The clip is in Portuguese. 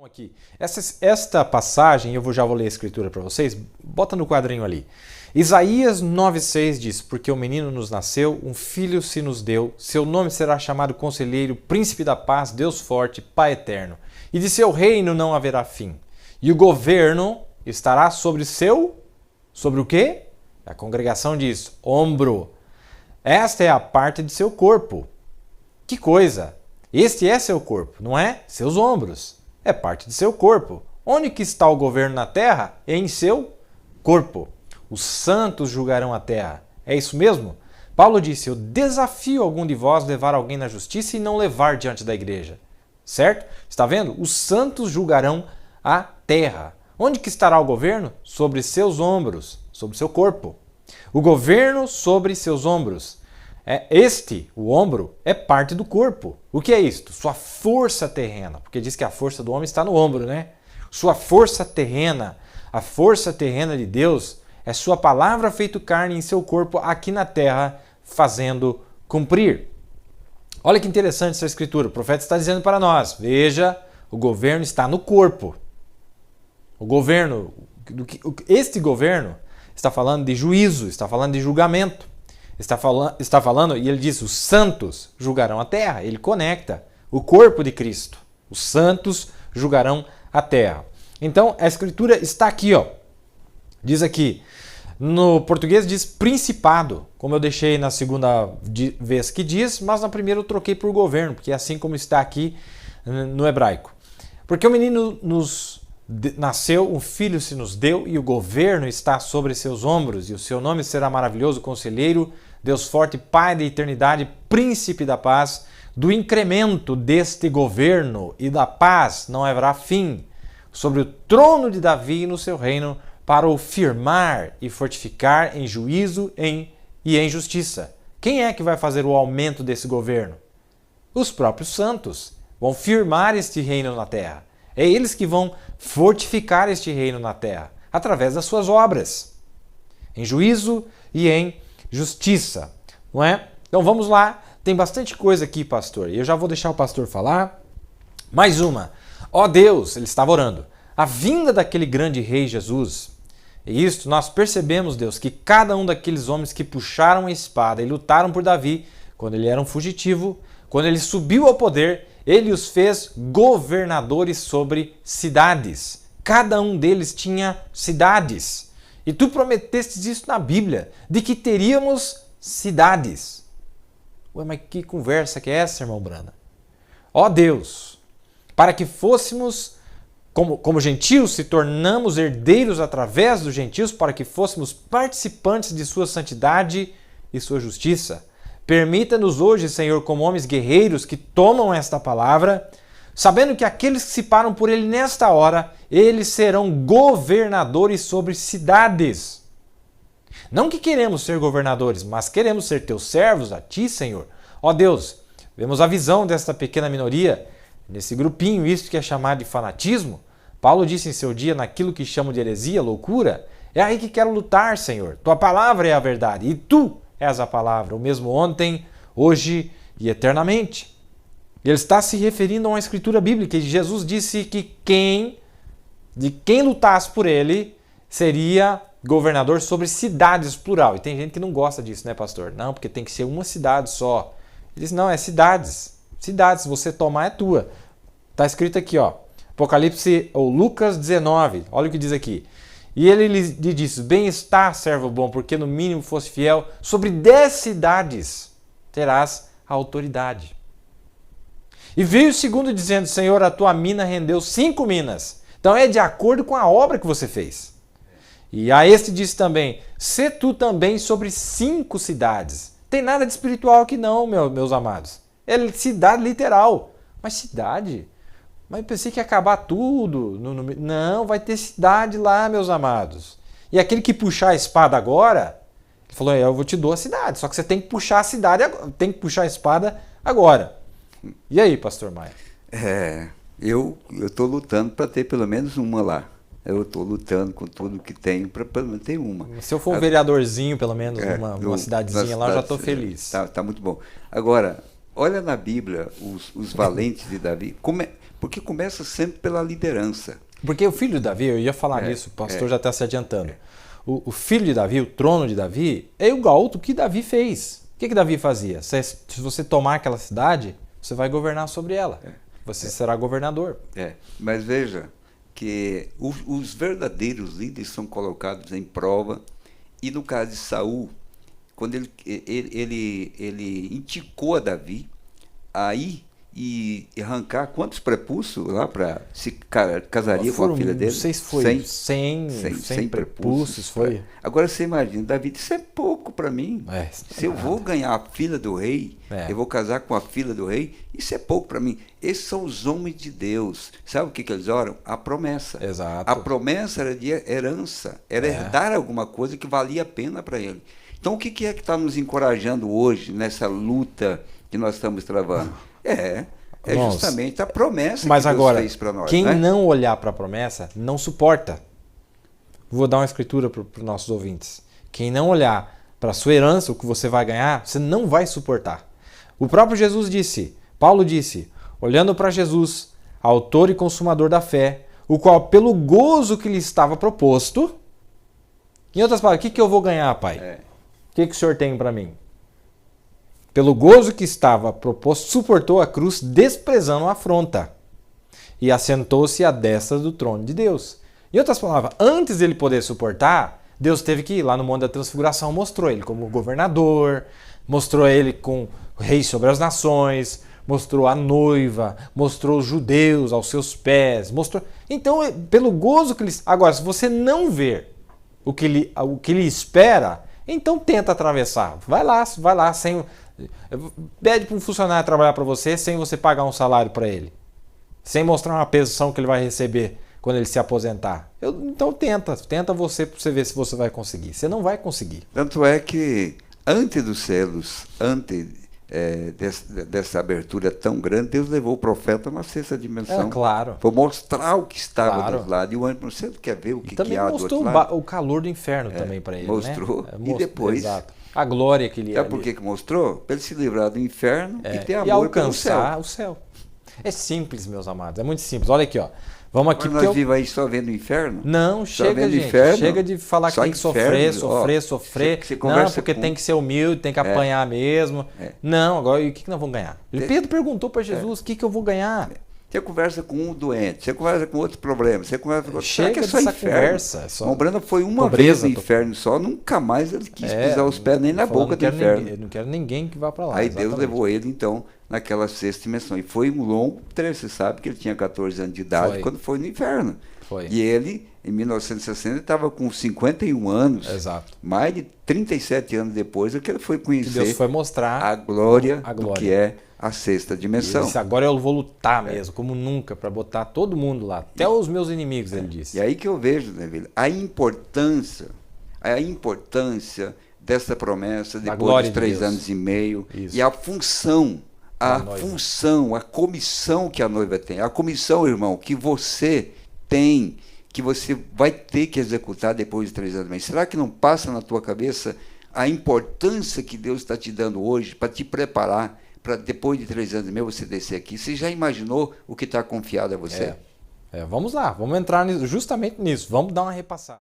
Aqui. Esta passagem, já vou ler a escritura para vocês, bota no quadrinho ali. Isaías 9,6 diz: Porque o menino nos nasceu, um filho se nos deu, seu nome será chamado Conselheiro, Príncipe da Paz, Deus Forte, Pai Eterno. E de seu reino não haverá fim. E o governo estará sobre o quê? A congregação diz, ombro. Esta é a parte de seu corpo. Que coisa! Este é seu corpo, não é? Seus ombros. É parte de seu corpo. Onde que está o governo na terra? Em seu corpo. Os santos julgarão a terra. É isso mesmo? Paulo disse, eu desafio algum de vós levar alguém na justiça e não levar diante da igreja. Certo? Está vendo? Os santos julgarão a terra. Onde que estará o governo? Sobre seus ombros, sobre seu corpo. O governo sobre seus ombros. O ombro, é parte do corpo. O que é isto? Sua força terrena, porque diz que a força do homem está no ombro, né? Sua força terrena, a força terrena de Deus é sua palavra feito carne em seu corpo aqui na terra, fazendo cumprir. Olha que interessante essa escritura. O profeta está dizendo para nós, veja, o governo está no corpo. O governo, este governo está falando de juízo, está falando de julgamento. Está falando, e ele diz, os santos julgarão a terra. Ele conecta o corpo de Cristo. Os santos julgarão a terra. Então, a escritura está aqui, ó. Diz aqui, no português diz principado, como eu deixei na segunda vez que diz, mas na primeira eu troquei por governo, porque é assim como está aqui no hebraico. Porque o menino nos nasceu, um filho se nos deu e o governo está sobre seus ombros e o seu nome será maravilhoso, conselheiro, Deus forte, Pai da eternidade, príncipe da paz. Do incremento deste governo e da paz não haverá fim sobre o trono de Davi e no seu reino para o firmar e fortificar em juízo e em justiça. Quem é que vai fazer o aumento desse governo? Os próprios santos vão firmar este reino na terra. É eles que vão fortificar este reino na terra, através das suas obras, em juízo e em justiça, não é? Então vamos lá, tem bastante coisa aqui, pastor, e eu já vou deixar o pastor falar. Mais uma, ó Deus, ele estava orando, a vinda daquele grande rei Jesus, e isto nós percebemos, Deus, que cada um daqueles homens que puxaram a espada e lutaram por Davi, quando ele era um fugitivo, quando ele subiu ao poder, ele os fez governadores sobre cidades. Cada um deles tinha cidades. E tu prometestes isso na Bíblia, de que teríamos cidades. Ué, mas que conversa que é essa, irmão Brana? Ó Deus, para que fôssemos, como gentios, se tornamos herdeiros através dos gentios, para que fôssemos participantes de sua santidade e sua justiça. Permita-nos hoje, Senhor, como homens guerreiros que tomam esta palavra, sabendo que aqueles que se param por ele nesta hora, eles serão governadores sobre cidades. Não que queremos ser governadores, mas queremos ser teus servos a ti, Senhor. Ó Deus, vemos a visão desta pequena minoria, nesse grupinho, isso que é chamado de fanatismo. Paulo disse em seu dia, naquilo que chamam de heresia, loucura, é aí que quero lutar, Senhor. Tua palavra é a verdade e tu és a palavra, o mesmo ontem, hoje e eternamente. Ele está se referindo a uma escritura bíblica e Jesus disse que de quem lutasse por ele seria governador sobre cidades, plural. E tem gente que não gosta disso, né, pastor? Não, porque tem que ser uma cidade só. Ele disse, não, é cidades. Cidades, se você tomar é tua. Está escrito aqui, ó, Apocalipse ou Lucas 19, olha o que diz aqui. E ele lhe disse, bem está, servo bom, porque no mínimo fosse fiel, sobre 10 cidades terás a autoridade. E veio o segundo dizendo, Senhor, a tua mina rendeu 5 minas. Então é de acordo com a obra que você fez. E a este disse também, sê tu também sobre 5 cidades. Tem nada de espiritual aqui não, meus amados. É cidade literal. Mas cidade? Mas eu pensei que ia acabar tudo. Não, vai ter cidade lá, meus amados. E aquele que puxar a espada agora, ele falou, eu vou te dar a cidade, só que você tem que puxar a cidade, tem que puxar a espada agora. E aí, pastor Maia? Eu estou lutando para ter pelo menos uma lá. Eu estou lutando com tudo que tenho para pelo menos ter uma. Se eu for um vereadorzinho, pelo menos, numa cidadezinha lá, eu já estou feliz. Tá muito bom. Agora, olha na Bíblia os valentes de Davi, porque começa sempre pela liderança. Porque o filho de Davi, eu ia falar nisso, o pastor já está se adiantando. O filho de Davi, o trono de Davi, é igual ao que Davi fez. O que Davi fazia? Se você tomar aquela cidade, você vai governar sobre ela. Você será governador. Mas veja que os verdadeiros líderes são colocados em prova. E no caso de Saul, quando ele indicou a Davi aí e arrancar quantos prepulsos lá para se casaria com a filha dele? Não sei se foi 100 prepulsos. Foi. Agora você imagina, Davi, isso é pouco para mim. Se eu vou ganhar a filha do rei, eu vou casar com a filha do rei, isso é pouco para mim. Esses são os homens de Deus. Sabe o que eles oram? A promessa. Exato. A promessa era de herança, era herdar alguma coisa que valia a pena para ele. Então o que é que está nos encorajando hoje nessa luta que nós estamos travando? Justamente a promessa que Deus fez para nós. Quem não olhar para a promessa não suporta. Vou dar uma escritura para os nossos ouvintes. Quem não olhar para a sua herança, o que você vai ganhar, você não vai suportar. O próprio Jesus disse, Paulo disse, olhando para Jesus, autor e consumador da fé, o qual pelo gozo que lhe estava proposto, em outras palavras, o que eu vou ganhar, Pai? O que o Senhor tem para mim? Pelo gozo que estava proposto, suportou a cruz, desprezando a afronta, e assentou-se à destra do trono de Deus. Em outras palavras, antes dele poder suportar, Deus teve que ir lá no Monte da Transfiguração, mostrou ele como governador, mostrou ele com rei sobre as nações, mostrou a noiva, mostrou os judeus aos seus pés, mostrou. Então, pelo gozo que ele. Agora, se você não ver o que ele espera, então tenta atravessar. Vai lá, sem. Pede para um funcionário trabalhar para você sem você pagar um salário para ele. Sem mostrar uma pensão que ele vai receber quando ele se aposentar. Então tenta você para você ver se você vai conseguir. Você não vai conseguir. Tanto é que antes dos selos, dessa abertura tão grande, Deus levou o profeta a uma sexta dimensão. Claro. Foi mostrar o que estava do outro lado. E o anjo, você quer ver o que há do outro lado? Também mostrou o calor do inferno também para ele. Mostrou. Né? E depois... Exato. A glória que ele ia. Sabe por que mostrou? Para ele se livrar do inferno e ter amor e alcançar pelo o céu. É simples, meus amados. É muito simples. Olha aqui, ó. Vamos aqui. Mas nós vivemos aí só vendo o inferno? Não, chega, gente. Inferno, chega de falar que tem que sofrer. Você não, porque tem que ser humilde, tem que apanhar mesmo. Não, agora e o que nós vamos ganhar? Pedro perguntou para Jesus: o que eu vou ganhar? Você conversa com um doente, você conversa com outro problema, você conversa com outro. Chega é só dessa inferno. Conversa. O Brando foi uma vez no inferno só, nunca mais ele quis pisar os pés nem na boca do inferno. Eu não quero ninguém que vá para lá. Aí Deus levou ele, então, naquela sexta dimensão. E foi um longo trecho. Você sabe que ele tinha 14 anos de idade quando foi no inferno. E ele, em 1960, estava com 51 anos. Exato. Mais de 37 anos depois é que ele foi conhecer Deus foi mostrar a glória do que é a sexta dimensão. Ele disse, agora eu vou lutar mesmo, como nunca, para botar todo mundo lá, até os meus inimigos, ele disse. E aí que eu vejo, né, Vila, a importância dessa promessa depois de 3 anos e meio. Isso. E a função, a comissão que a noiva tem. A comissão, irmão, que você tem, que você vai ter que executar depois de 3 anos e meio. Será que não passa na tua cabeça a importância que Deus está te dando hoje para te preparar para depois de 3 anos e meio você descer aqui? Você já imaginou o que está confiado a você? Vamos lá, vamos entrar justamente nisso. Vamos dar uma repassada.